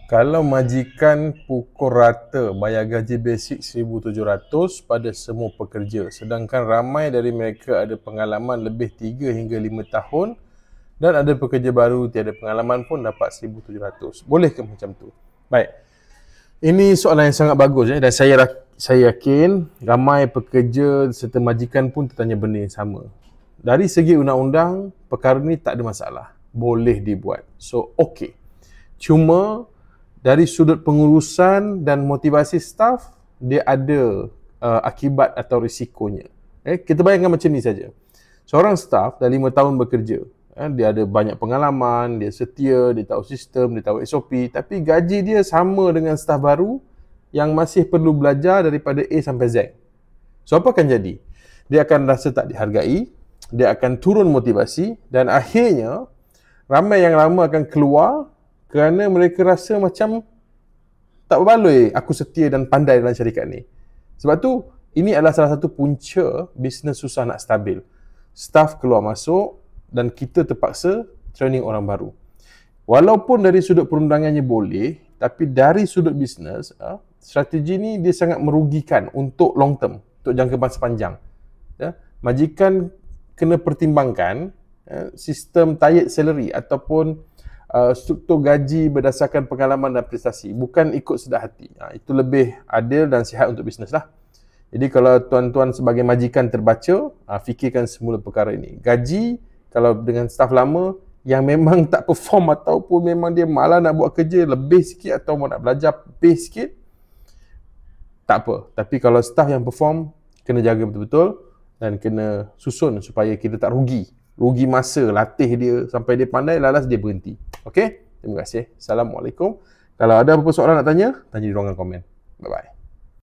Kalau majikan pukul rata bayar gaji basic 1,700 pada semua pekerja, sedangkan ramai dari mereka ada pengalaman lebih 3 hingga 5 tahun dan ada pekerja baru tiada pengalaman pun dapat 1,700. Bolehkah macam tu? Baik. Ini soalan yang sangat bagus dan saya yakin ramai pekerja serta majikan pun tertanya benda yang sama. Dari segi undang-undang, perkara ni tak ada masalah. Boleh dibuat. So, okey. Cuma dari sudut pengurusan dan motivasi staf, dia ada akibat atau risikonya. Kita bayangkan macam ni saja. Seorang staf dah 5 tahun bekerja. Dia ada banyak pengalaman, dia setia, dia tahu sistem, dia tahu SOP, tapi gaji dia sama dengan staf baru yang masih perlu belajar daripada A sampai Z. So, apa akan jadi? Dia akan rasa tak dihargai, dia akan turun motivasi dan akhirnya ramai yang lama akan keluar kerana mereka rasa macam tak berbaloi aku setia dan pandai dalam syarikat ni. Sebab tu, ini adalah salah satu punca bisnes susah nak stabil. Staff keluar masuk dan kita terpaksa training orang baru. Walaupun dari sudut perundangannya boleh, tapi dari sudut bisnes, strategi ni dia sangat merugikan untuk long term, untuk jangka masa panjang. Majikan kena pertimbangkan sistem tied salary ataupun struktur gaji berdasarkan pengalaman dan prestasi, bukan ikut sedap hati. Itu lebih adil dan sihat untuk bisnes lah. Jadi kalau tuan-tuan sebagai majikan terbaca, fikirkan semula perkara ini. Gaji kalau dengan staf lama yang memang tak perform ataupun memang dia malas nak buat kerja lebih sikit atau nak belajar base sikit, tak apa. Tapi kalau staf yang perform, kena jaga betul-betul dan kena susun supaya kita tak rugi. Rugi masa, latih dia sampai dia pandai, lalas dia berhenti. Okey? Terima kasih. Assalamualaikum. Kalau ada apa-apa soalan nak tanya, tanya di ruangan komen. Bye-bye.